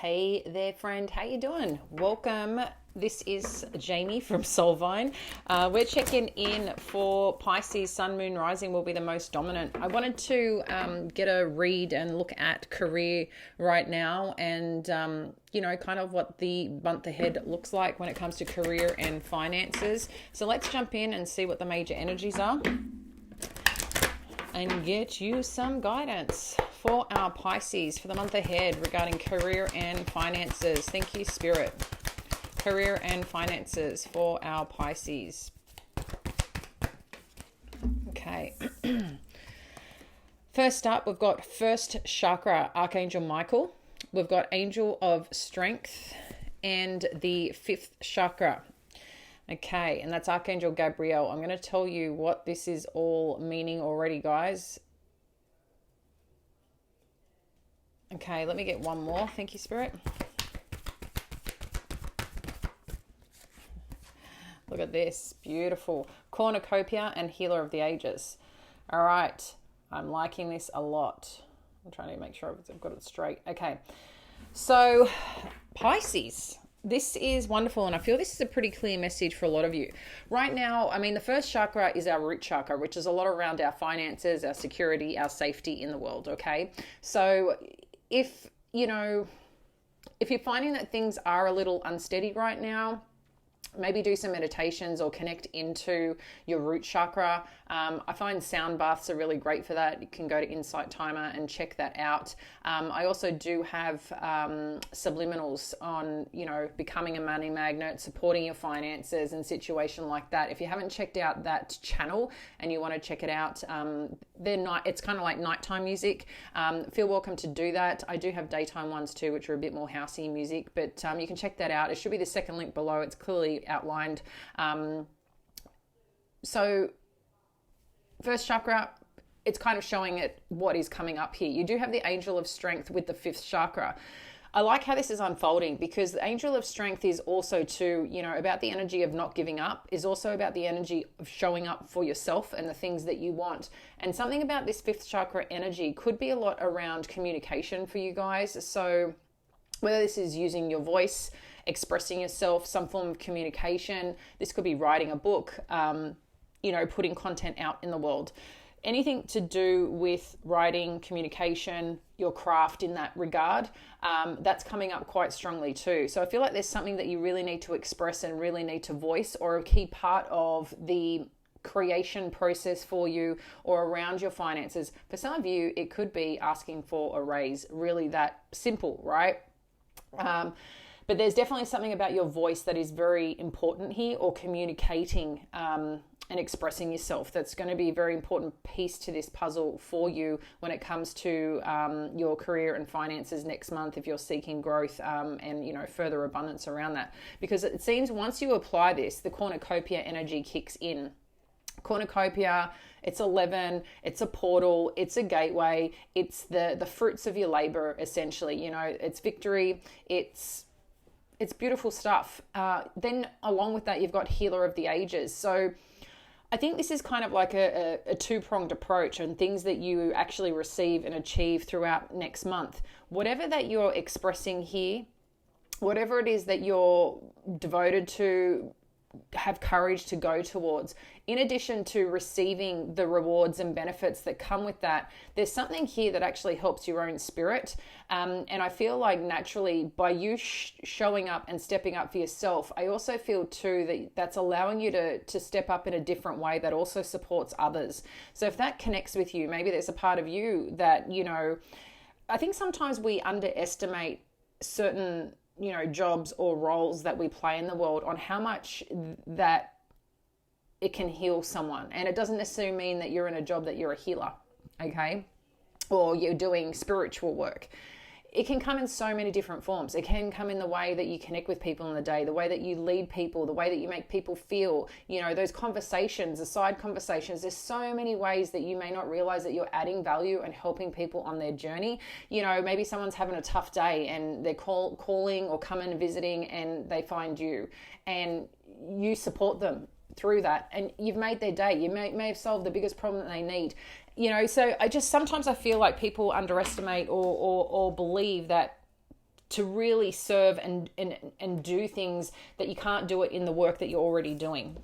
Hey there, friend. How you doing? Welcome. This is Jamie from Soulvine. We're checking in for Pisces. Sun, Moon, Rising will be the most dominant. I wanted to get a read and look at career right now and, kind of what the month ahead looks like when it comes to career and finances. So let's jump in and see what the major energies are and get you some guidance for our Pisces for the month ahead regarding career and finances. Thank you, Spirit. Career and finances for our Pisces. Okay. First up, we've got first chakra, Archangel Michael. We've got Angel of Strength and the fifth chakra. Okay, and that's Archangel Gabriel. I'm going to tell you what this is all meaning already, guys. Okay, let me get one more. Thank you, Spirit. Look at this. Beautiful. Cornucopia and Healer of the Ages. All right. I'm liking this a lot. I'm trying to make sure I've got it straight. Okay. So, Pisces. This is wonderful, and I feel this is a pretty clear message for a lot of you. Right now, the first chakra is our root chakra, which is a lot around our finances, our security, our safety in the world, okay? So if you're finding that things are a little unsteady right now, maybe do some meditations or connect into your root chakra. I find sound baths are really great for that. You can go to Insight Timer and check that out. I also do have subliminals on, becoming a money magnet, supporting your finances and situation like that. If you haven't checked out that channel and you want to check it out, it's kind of like nighttime music. Feel welcome to do that. I do have daytime ones too, which are a bit more housey music, but you can check that out. It should be the second link below. It's clearly outlined. So first chakra, it's kind of showing it what is coming up here. You do have the Angel of Strength with the fifth chakra. I like how this is unfolding because the Angel of Strength is also about the energy of not giving up, is also about the energy of showing up for yourself and the things that you want. And something about this fifth chakra energy could be a lot around communication for you guys. So whether this is using your voice, expressing yourself, some form of communication, this could be writing a book, putting content out in the world. Anything to do with writing, communication, your craft in that regard, that's coming up quite strongly too. So I feel like there's something that you really need to express and really need to voice, or a key part of the creation process for you or around your finances. For some of you, it could be asking for a raise, really that simple, right? But there's definitely something about your voice that is very important here, or communicating and expressing yourself. That's going to be a very important piece to this puzzle for you when it comes to your career and finances next month, if you're seeking growth and further abundance around that. Because it seems once you apply this, the cornucopia energy kicks in. Cornucopia, it's 11, it's a portal, it's a gateway, it's the fruits of your labor, essentially. It's victory, it's beautiful stuff. Then along with that, you've got Healer of the Ages. So I think this is kind of like a two-pronged approach on things that you actually receive and achieve throughout next month. Whatever that you're expressing here, whatever it is that you're devoted to, have courage to go towards, in addition to receiving the rewards and benefits that come with that, there's something here that actually helps your own spirit. And I feel like naturally by you showing up and stepping up for yourself, I also feel too that that's allowing you to step up in a different way that also supports others. So if that connects with you, maybe there's a part of you that, I think sometimes we underestimate certain jobs or roles that we play in the world on how much that it can heal someone. And it doesn't necessarily mean that you're in a job that you're a healer, okay? Or you're doing spiritual work. It can come in so many different forms. It can come in the way that you connect with people in the day, the way that you lead people, the way that you make people feel, those conversations, the side conversations. There's so many ways that you may not realize that you're adding value and helping people on their journey. Maybe someone's having a tough day and they're calling or coming and visiting and they find you and you support them through that and you've made their day. You may have solved the biggest problem that they need. So sometimes I feel like people underestimate or believe that to really serve and do things that you can't do it in the work that you're already doing.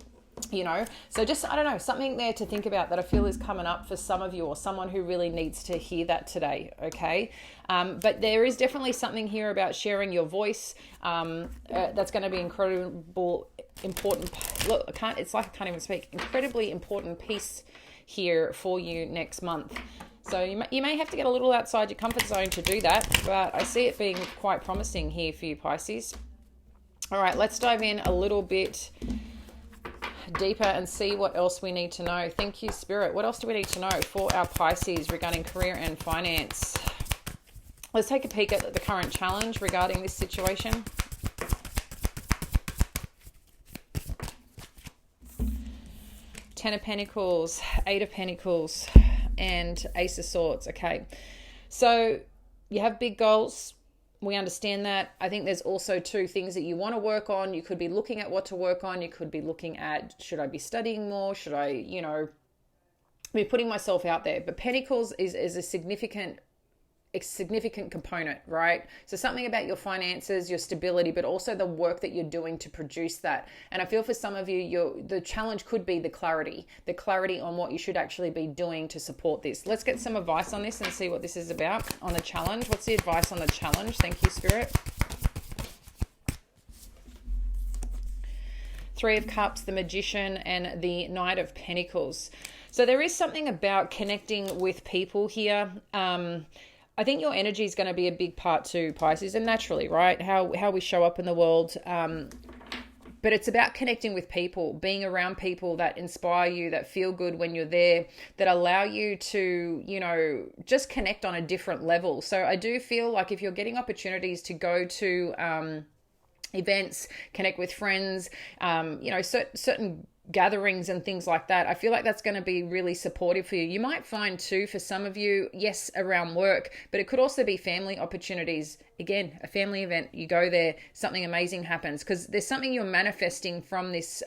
So just, I don't know, something there to think about that I feel is coming up for some of you, or someone who really needs to hear that today. Okay. But there is definitely something here about sharing your voice. That's going to be important. Look, it's like I can't even speak. Incredibly important piece here for you next month. So you may have to get a little outside your comfort zone to do that, but I see it being quite promising here for you, Pisces. All right, let's dive in a little bit deeper and see what else we need to know. Thank you, Spirit. What else do we need to know for our Pisces regarding career and finance? Let's take a peek at the current challenge regarding this situation. Ten of Pentacles, Eight of Pentacles, and Ace of Swords. Okay, so you have big goals. We understand that. I think there's also two things that you want to work on. You could be looking at what to work on. You could be looking at, should I be studying more? Should I, be putting myself out there? But Pentacles is a significant component, right? So something about your finances, your stability, but also the work that you're doing to produce that. And I feel for some of you, the challenge could be the clarity on what you should actually be doing to support this. Let's get some advice on this and see what this is about on the challenge. What's the advice on the challenge? Thank you, Spirit. Three of Cups, the Magician, and the Knight of Pentacles. So there is something about connecting with people here. I think your energy is going to be a big part too, Pisces, and naturally, right? How we show up in the world. But it's about connecting with people, being around people that inspire you, that feel good when you're there, that allow you to, just connect on a different level. So I do feel like if you're getting opportunities to go to events, connect with friends, certain gatherings and things like that, I feel like that's going to be really supportive for you. You might find too, for some of you, yes, around work, but it could also be family opportunities. Again, a family event, you go there, something amazing happens, because there's something you're manifesting from this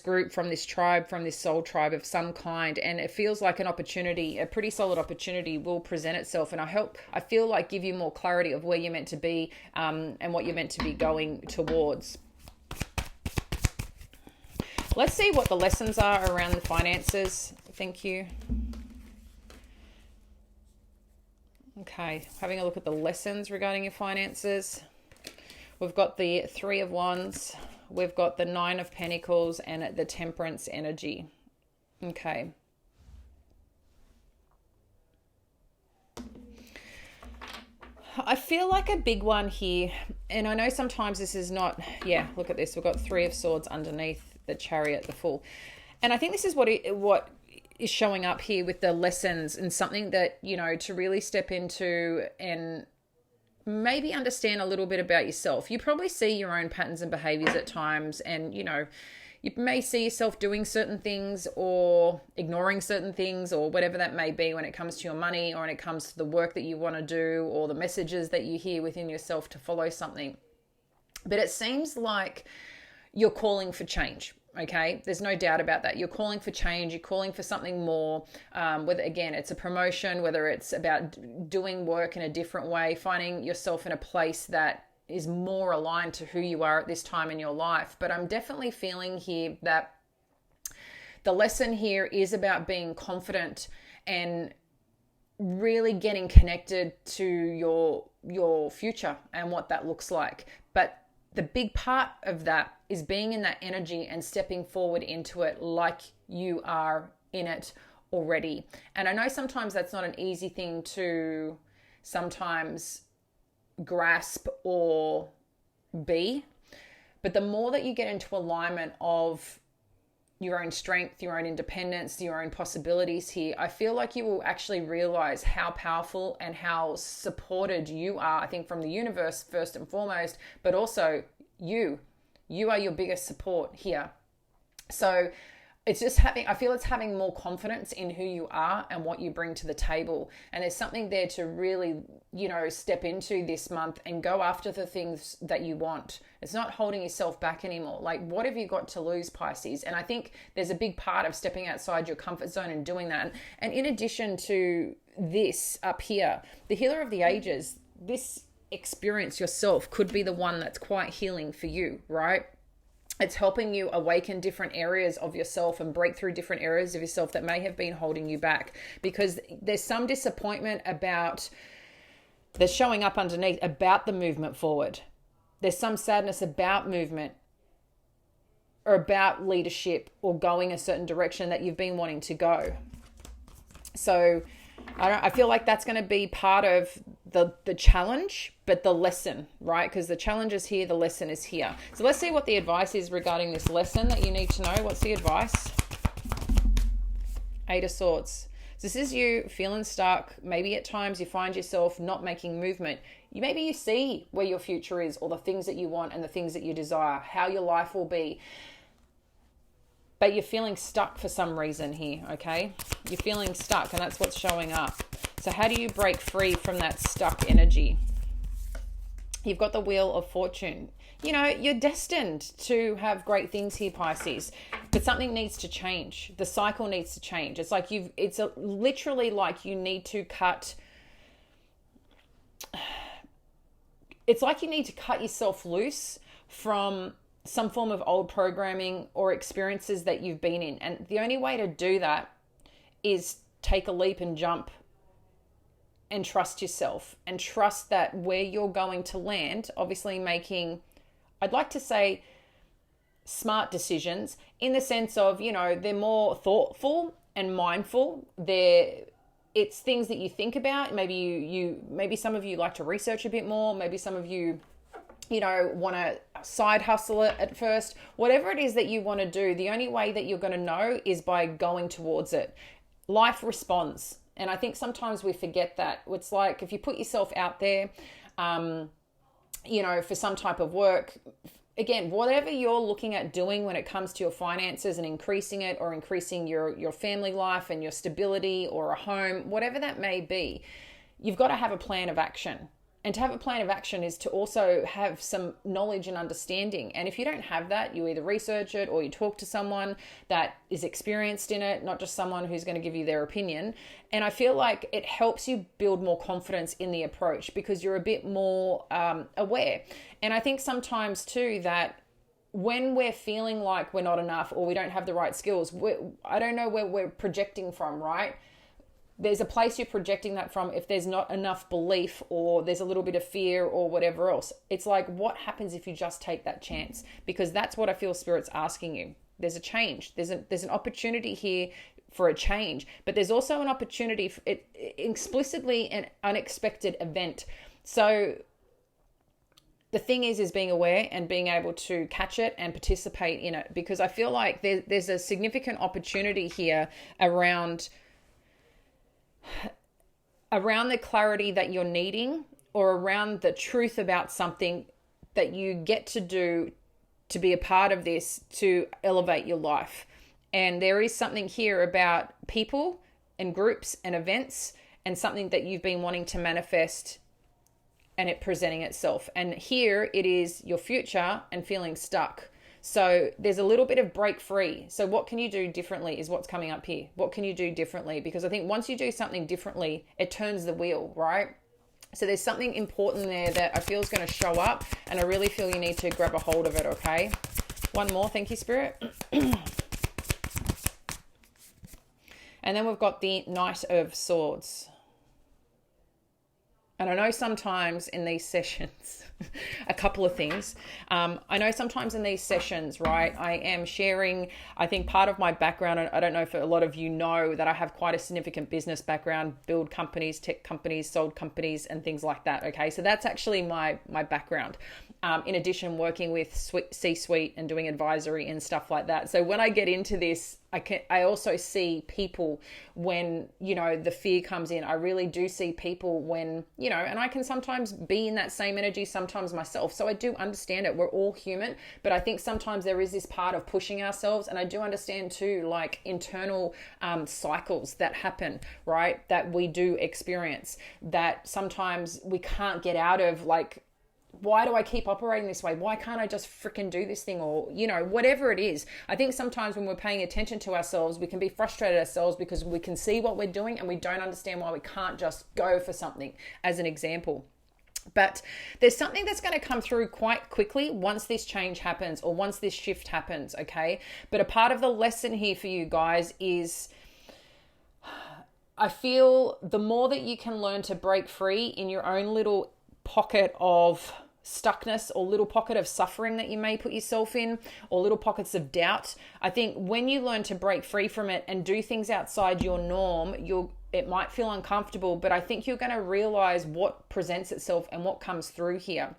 group, from this tribe, from this soul tribe of some kind. And it feels like an opportunity, a pretty solid opportunity will present itself. And I feel like give you more clarity of where you're meant to be and what you're meant to be going towards. Let's see what the lessons are around the finances. Thank you. Okay, having a look at the lessons regarding your finances. We've got the Three of Wands. We've got the Nine of Pentacles and the Temperance energy. Okay. I feel like a big one here, and I know sometimes this is not, look at this. We've got Three of Swords underneath the Chariot, the Fool. And I think this is what is showing up here with the lessons, and something that, to really step into and maybe understand a little bit about yourself. You probably see your own patterns and behaviors at times, and, you may see yourself doing certain things or ignoring certain things or whatever that may be when it comes to your money or when it comes to the work that you want to do or the messages that you hear within yourself to follow something. But it seems like you're calling for change. Okay, there's no doubt about that. You're calling for change. You're calling for something more. Whether, again, it's a promotion, whether it's about doing work in a different way, finding yourself in a place that is more aligned to who you are at this time in your life. But I'm definitely feeling here that the lesson here is about being confident and really getting connected to your future and what that looks like. But the big part of that is being in that energy and stepping forward into it like you are in it already. And I know sometimes that's not an easy thing to sometimes grasp or be, but the more that you get into alignment of your own strength, your own independence, your own possibilities here, I feel like you will actually realize how powerful and how supported you are, I think, from the universe first and foremost, but also you are your biggest support here. So it's just I feel it's having more confidence in who you are and what you bring to the table. And there's something there to really, step into this month and go after the things that you want. It's not holding yourself back anymore. Like, what have you got to lose, Pisces? And I think there's a big part of stepping outside your comfort zone and doing that. And in addition to this up here, the Healer of the Ages, this experience yourself could be the one that's quite healing for you, right? It's helping you awaken different areas of yourself and break through different areas of yourself that may have been holding you back, because there's some disappointment about that's showing up underneath about the movement forward. There's some sadness about movement or about leadership or going a certain direction that you've been wanting to go. So I feel like that's going to be part of the challenge, but the lesson, right? Because the challenge is here, the lesson is here. So let's see what the advice is regarding this lesson that you need to know. What's the advice? 8 of Swords. So this is you feeling stuck. Maybe at times you find yourself not making movement. Maybe you see where your future is, or the things that you want and the things that you desire, how your life will be. But you're feeling stuck for some reason here, okay? You're feeling stuck, and that's what's showing up. So how do you break free from that stuck energy? You've got the Wheel of Fortune. You know, you're destined to have great things here, Pisces, but something needs to change. The cycle needs to change. It's like literally like you need to cut. It's like you need to cut yourself loose from some form of old programming or experiences that you've been in. And the only way to do that is take a leap and jump and trust yourself and trust that where you're going to land, obviously making, I'd like to say, smart decisions in the sense of, you know, they're more thoughtful and mindful. It's things that you think about. Maybe some of you like to research a bit more. Maybe some of you want to side hustle it at first. Whatever it is that you want to do, the only way that you're going to know is by going towards it. Life responds. And I think sometimes we forget that. It's like if you put yourself out there, for some type of work, again, whatever you're looking at doing when it comes to your finances and increasing it, or increasing your family life and your stability or a home, whatever that may be, you've got to have a plan of action. And to have a plan of action is to also have some knowledge and understanding. And if you don't have that, you either research it or you talk to someone that is experienced in it, not just someone who's going to give you their opinion. And I feel like it helps you build more confidence in the approach because you're a bit more aware. And I think sometimes too that when we're feeling like we're not enough or we don't have the right skills, I don't know where we're projecting from, right? There's a place you're projecting that from if there's not enough belief or there's a little bit of fear or whatever else. It's like, what happens if you just take that chance? Because that's what I feel Spirit's asking you. There's a change. There's an opportunity here for a change, but there's also an opportunity for it, explicitly an unexpected event. So the thing is being aware and being able to catch it and participate in it, because I feel like there's a significant opportunity here around the clarity that you're needing, or around the truth about something that you get to do to be a part of this to elevate your life. And there is something here about people and groups and events and something that you've been wanting to manifest and it presenting itself. And here it is your future and feeling stuck. So there's a little bit of break free. So what can you do differently is what's coming up here. What can you do differently? Because I think once you do something differently, it turns the wheel, right? So there's something important there that I feel is going to show up, and I really feel you need to grab a hold of it, okay? One more. Thank you, Spirit. And then we've got the Knight of Swords. And I know sometimes in these sessions, a couple of things. I know sometimes in these sessions, right, I am sharing, I think part of my background, I don't know if a lot of you know that I have quite a significant business background, build companies, tech companies, sold companies, and things like that. Okay, so that's actually my background. In addition, working with C-suite and doing advisory and stuff like that. So when I get into this, I also see people when, the fear comes in. I really do see people when, and I can sometimes be in that same energy sometimes myself. So I do understand it. We're all human, but I think sometimes there is this part of pushing ourselves. And I do understand too, like internal cycles that happen, right? That we do experience, that sometimes we can't get out of, like, why do I keep operating this way? Why can't I just freaking do this thing? Or, whatever it is. I think sometimes when we're paying attention to ourselves, we can be frustrated ourselves because we can see what we're doing and we don't understand why we can't just go for something, as an example. But there's something that's going to come through quite quickly once this change happens or once this shift happens, okay? But a part of the lesson here for you guys is, I feel the more that you can learn to break free in your own little pocket of stuckness or little pocket of suffering that you may put yourself in, or little pockets of doubt, I think when you learn to break free from it and do things outside your norm, it might feel uncomfortable, but I think you're going to realize what presents itself and what comes through here.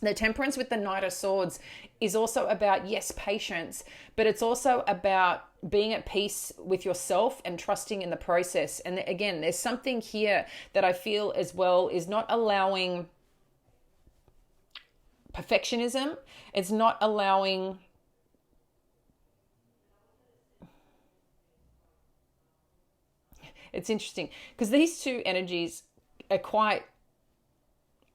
The Temperance with the Knight of Swords is also about, yes, patience, but it's also about being at peace with yourself and trusting in the process. And again, there's something here that I feel as well is not allowing perfectionism. It's not allowing it's interesting because these two energies are quite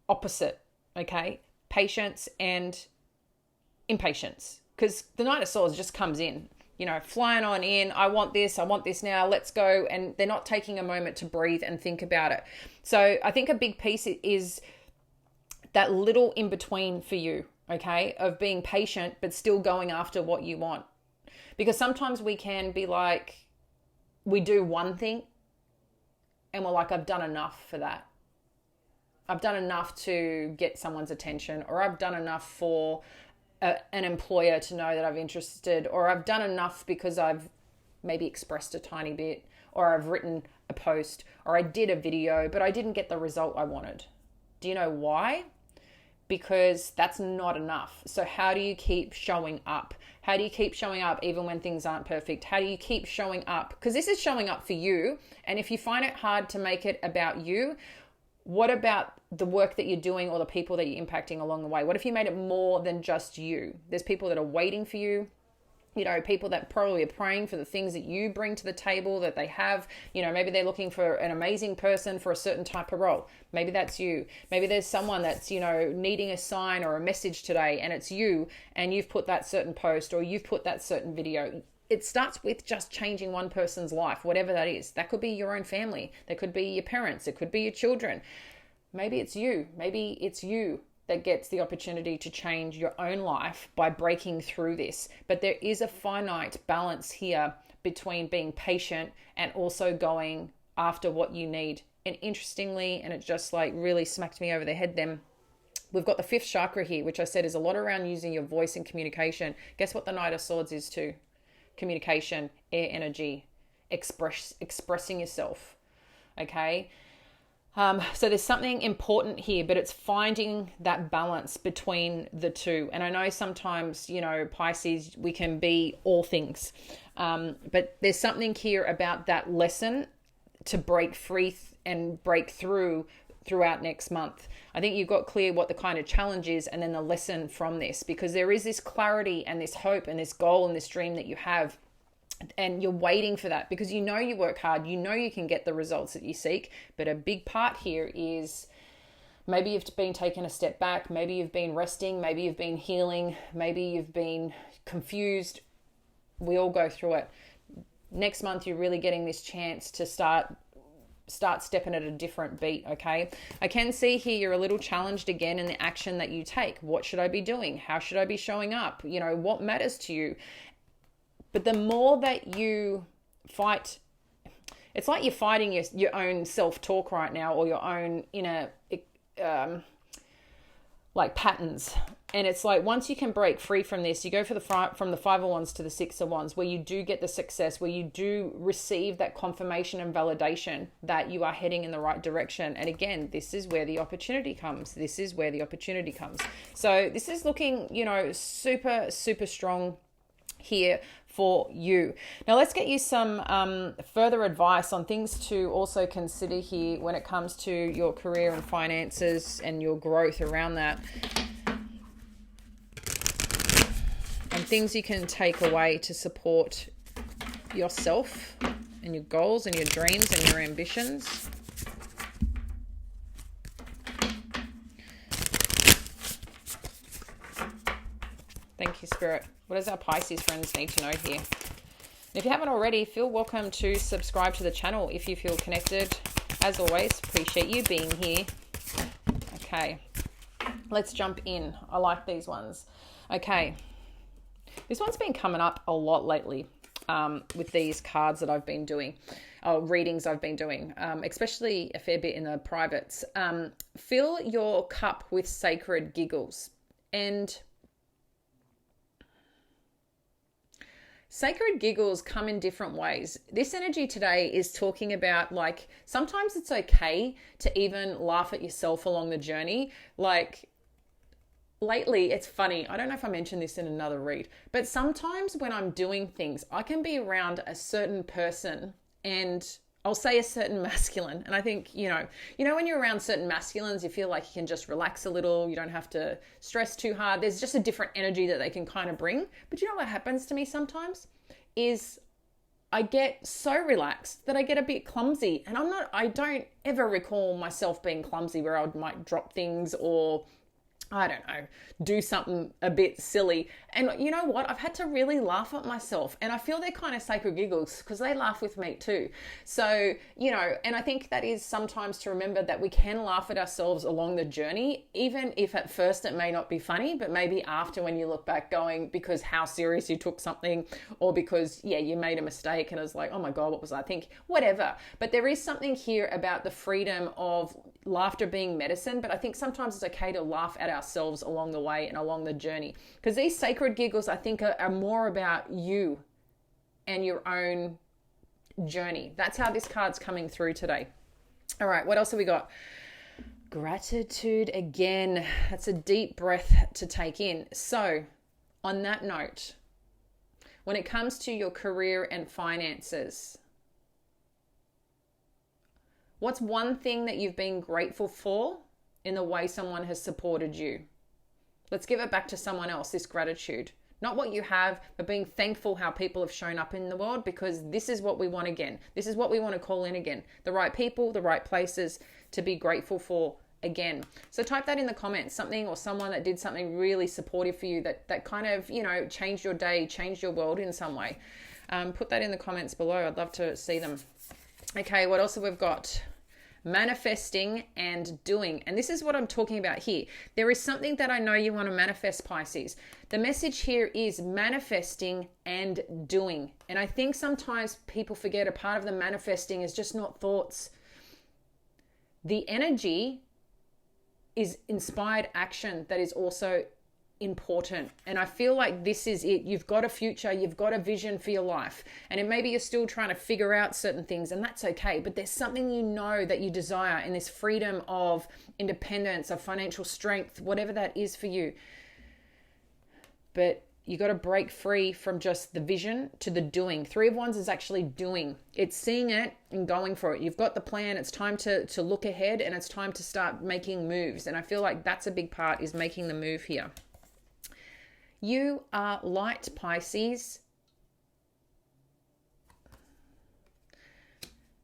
opposite, okay? Patience and impatience, because the Knight of Swords just comes in, flying on in. I want this now, let's go. And they're not taking a moment to breathe and think about it. So I think a big piece is that little in between for you, okay, of being patient but still going after what you want. Because sometimes we can be like, we do one thing and we're like, I've done enough for that. I've done enough to get someone's attention, or I've done enough for an employer to know that I'm interested, or I've done enough because I've maybe expressed a tiny bit, or I've written a post, or I did a video, but I didn't get the result I wanted. Do you know why? Because that's not enough. So how do you keep showing up? How do you keep showing up even when things aren't perfect? How do you keep showing up? Because this is showing up for you. And if you find it hard to make it about you, what about the work that you're doing or the people that you're impacting along the way? What if you made it more than just you? There's people that are waiting for you. People that probably are praying for the things that you bring to the table that they have. Maybe they're looking for an amazing person for a certain type of role. Maybe that's you. Maybe there's someone that's, needing a sign or a message today, and it's you, and you've put that certain post or you've put that certain video. It starts with just changing one person's life, whatever that is. That could be your own family. That could be your parents. It could be your children. Maybe it's you. Maybe it's you that gets the opportunity to change your own life by breaking through this. But there is a finite balance here between being patient and also going after what you need. And interestingly, and it just really smacked me over the head then, we've got the 5th chakra here, which I said is a lot around using your voice and communication. Guess what the Knight of Swords is too? Communication, air energy, expressing yourself. Okay? So there's something important here, but it's finding that balance between the two. And I know sometimes, Pisces, we can be all things. But there's something here about that lesson to break free and break throughout next month. I think you've got clear what the kind of challenge is and then the lesson from this, because there is this clarity and this hope and this goal and this dream that you have. And you're waiting for that because you work hard, you can get the results that you seek. But a big part here is maybe you've been taking a step back, maybe you've been resting, maybe you've been healing, maybe you've been confused. We all go through it. Next month, you're really getting this chance to start stepping at a different beat, okay? I can see here you're a little challenged again in the action that you take. What should I be doing? How should I be showing up? What matters to you? But the more that you fight, it's like you're fighting your own self-talk right now, or your own inner patterns. And it's like once you can break free from this, you go from the 5 of Wands to the 6 of Wands, where you do get the success, where you do receive that confirmation and validation that you are heading in the right direction. And again, this is where the opportunity comes. So this is looking, super, super strong here for you. Now let's get you some further advice on things to also consider here when it comes to your career and finances and your growth around that, and things you can take away to support yourself and your goals and your dreams and your ambitions. Thank you, Spirit. What does our Pisces friends need to know here? And if you haven't already, feel welcome to subscribe to the channel if you feel connected. As always, appreciate you being here. Okay, let's jump in. I like these ones. Okay, this one's been coming up a lot lately with these cards that I've been doing, readings I've been doing, especially a fair bit in the privates. Fill your cup with sacred giggles. And sacred giggles come in different ways. This energy today is talking about, like, sometimes it's okay to even laugh at yourself along the journey. Like, lately, it's funny. I don't know if I mentioned this in another read, but sometimes when I'm doing things, I can be around a certain person and I'll say a certain masculine. And I think, when you're around certain masculines, you feel like you can just relax a little. You don't have to stress too hard. There's just a different energy that they can kind of bring. But you know what happens to me sometimes is I get so relaxed that I get a bit clumsy. And I don't ever recall myself being clumsy where I might drop things or, I don't know, do something a bit silly. And you know what? I've had to really laugh at myself. And I feel they're kind of sacred giggles because they laugh with me too. So, and I think that is sometimes to remember that we can laugh at ourselves along the journey, even if at first it may not be funny, but maybe after when you look back going because how serious you took something or because, you made a mistake and it was like, oh my God, what was I thinking? Whatever. But there is something here about the freedom of laughter being medicine. But I think sometimes it's okay to laugh at ourselves along the way and along the journey, because these sacred giggles I think are more about you and your own journey. That's how this card's coming through today. All right, what else have we got? Gratitude again. That's a deep breath to take in. So on that note, when it comes to your career and finances, what's one thing that you've been grateful for in the way someone has supported you? Let's give it back to someone else, this gratitude. Not what you have, but being thankful how people have shown up in the world, because this is what we want again. This is what we want to call in again. The right people, the right places to be grateful for again. So type that in the comments, something or someone that did something really supportive for you that kind of, changed your day, changed your world in some way. Put that in the comments below. I'd love to see them. Okay, what else have we got? Manifesting and doing. And this is what I'm talking about here. There is something that I know you want to manifest, Pisces. The message here is manifesting and doing. And I think sometimes people forget a part of the manifesting is just not thoughts. The energy is inspired action that is also important. And I feel like this is it. You've got a future, you've got a vision for your life, and maybe you're still trying to figure out certain things, and that's okay, but there's something that you desire in this freedom of independence, of financial strength, whatever that is for you. But you got to break free from just the vision to the doing. 3 of Wands is actually doing. It's seeing it and going for it. You've got the plan. It's time to look ahead, and it's time to start making moves. And I feel like that's a big part, is making the move here. You are light, Pisces.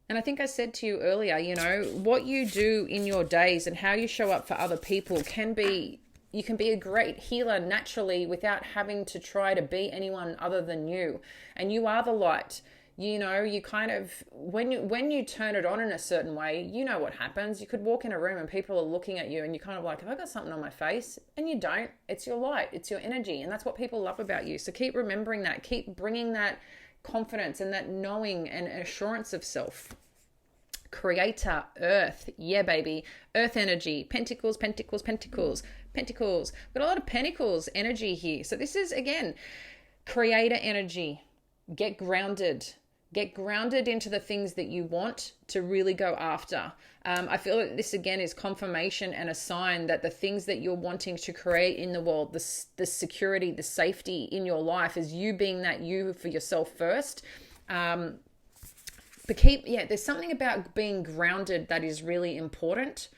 And I think I said to you earlier, what you do in your days and how you show up for other people you can be a great healer naturally without having to try to be anyone other than you. And you are the light. You kind of, when you turn it on in a certain way, you know what happens. You could walk in a room and people are looking at you and you're kind of like, have I got something on my face? And you don't. It's your light. It's your energy. And that's what people love about you. So keep remembering that. Keep bringing that confidence and that knowing and assurance of self. Creator, earth. Yeah, baby. Earth energy. Pentacles, pentacles, pentacles, pentacles. Got a lot of pentacles energy here. So this is, again, creator energy. Get grounded. Get grounded into the things that you want to really go after. I feel that this, again, is confirmation and a sign that the things that you're wanting to create in the world, the security, the safety in your life, is you being that you for yourself first. But there's something about being grounded that is really important.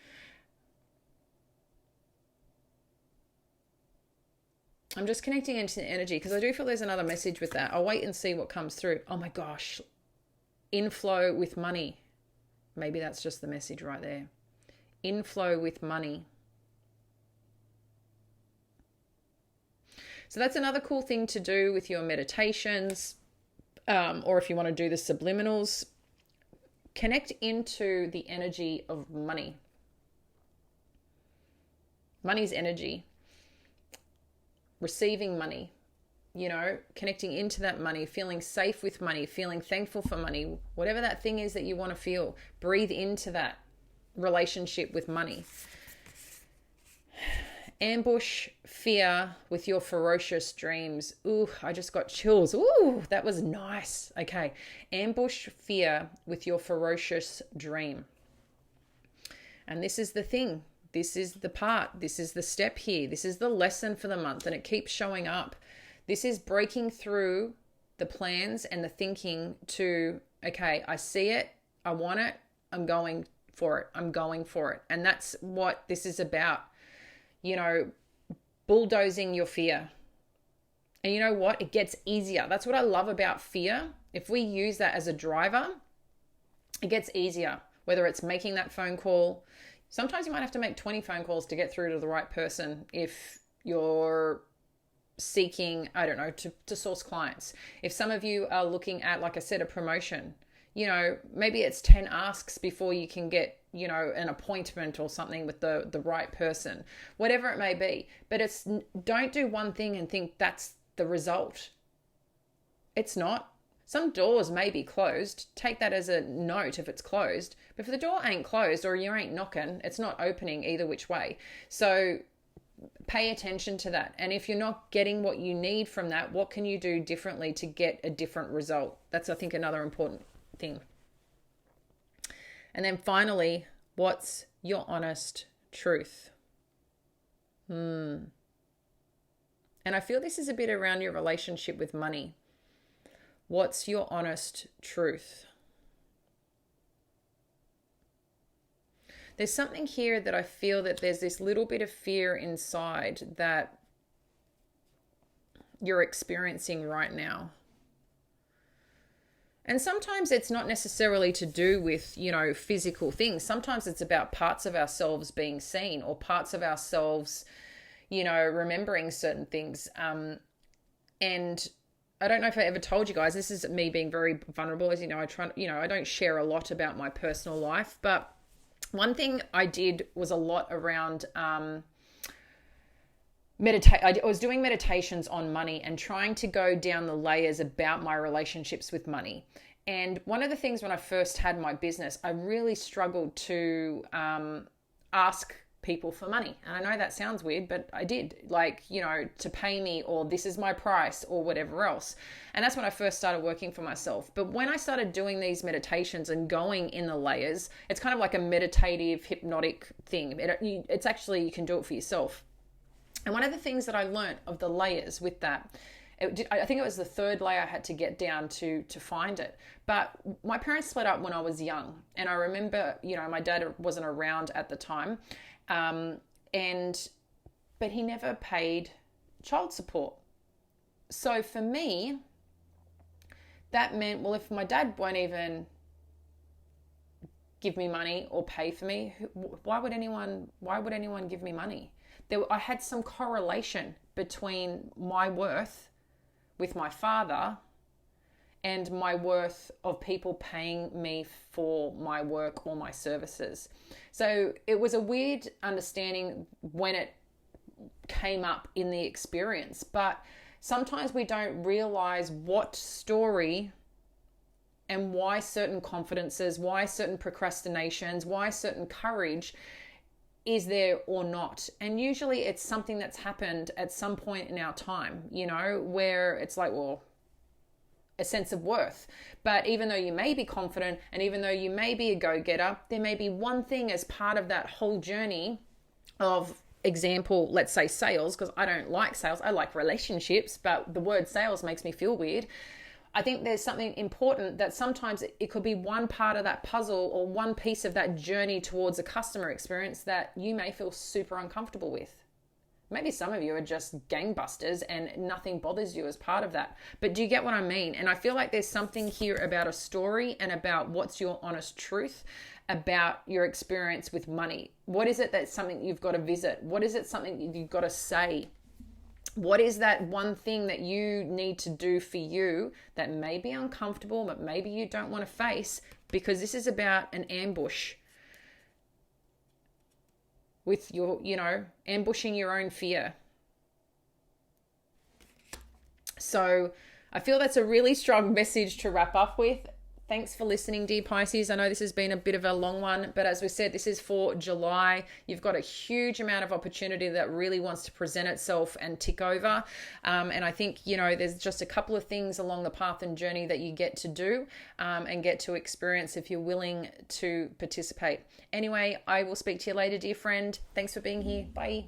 I'm just connecting into the energy because I do feel there's another message with that. I'll wait and see what comes through. Oh my gosh. Inflow with money. Maybe that's just the message right there. Inflow with money. So that's another cool thing to do with your meditations, or if you want to do the subliminals. Connect into the energy of money. Money's energy. Receiving money, connecting into that money, feeling safe with money, feeling thankful for money, whatever that thing is that you want to feel, breathe into that relationship with money. Ambush fear with your ferocious dreams. Ooh, I just got chills. Ooh, that was nice. Okay. Ambush fear with your ferocious dream. And this is the thing. This is the part. This is the step here. This is the lesson for the month. And it keeps showing up. This is breaking through the plans and the thinking to, okay, I see it. I want it. I'm going for it. I'm going for it. And that's what this is about. Bulldozing your fear. And you know what? It gets easier. That's what I love about fear. If we use that as a driver, it gets easier. Whether it's making that phone call. Sometimes you might have to make 20 phone calls to get through to the right person if you're seeking, to source clients. If some of you are looking at, like I said, a promotion, maybe it's 10 asks before you can get, an appointment or something with the right person, whatever it may be. But don't do one thing and think that's the result. It's not. Some doors may be closed. Take that as a note if it's closed. But if the door ain't closed or you ain't knocking, it's not opening either which way. So pay attention to that. And if you're not getting what you need from that, what can you do differently to get a different result? That's, I think, another important thing. And then finally, what's your honest truth? And I feel this is a bit around your relationship with money. What's your honest truth? There's something here that I feel that there's this little bit of fear inside that you're experiencing right now. And sometimes it's not necessarily to do with, physical things. Sometimes it's about parts of ourselves being seen or parts of ourselves, remembering certain things. And I don't know if I ever told you guys, this is me being very vulnerable. As you know, I don't share a lot about my personal life, but one thing I did was a lot around I was doing meditations on money and trying to go down the layers about my relationships with money. And one of the things when I first had my business, I really struggled to ask people for money. And I know that sounds weird, but I did, to pay me, or this is my price, or whatever else. And that's when I first started working for myself. But when I started doing these meditations and going in the layers, it's kind of like a meditative, hypnotic thing. It's actually, you can do it for yourself. And one of the things that I learned of the layers with that, I think it was the third layer I had to get down to find it. But my parents split up when I was young. And I remember, my dad wasn't around at the time. But he never paid child support. So for me, that meant, well, if my dad won't even give me money or pay for me, why would anyone give me money? I had some correlation between my worth with my father and my worth of people paying me for my work or my services. So it was a weird understanding when it came up in the experience, but sometimes we don't realize what story and why certain confidences, why certain procrastinations, why certain courage is there or not. And usually it's something that's happened at some point in our time, where it's like, well, a sense of worth. But even though you may be confident and even though you may be a go-getter, there may be one thing as part of that whole journey of, example, let's say sales, because I don't like sales. I like relationships, but the word sales makes me feel weird. I think there's something important that sometimes it could be one part of that puzzle or one piece of that journey towards a customer experience that you may feel super uncomfortable with. Maybe some of you are just gangbusters and nothing bothers you as part of that. But do you get what I mean? And I feel like there's something here about a story and about what's your honest truth about your experience with money. What is it that's something you've got to visit? What is it something you've got to say? What is that one thing that you need to do for you that may be uncomfortable, but maybe you don't want to face, because this is about an ambush. with your, ambushing your own fear. So I feel that's a really strong message to wrap up with. Thanks for listening, dear Pisces. I know this has been a bit of a long one, but as we said, this is for July. You've got a huge amount of opportunity that really wants to present itself and tick over. And I think, there's just a couple of things along the path and journey that you get to do and get to experience if you're willing to participate. Anyway, I will speak to you later, dear friend. Thanks for being here. Bye.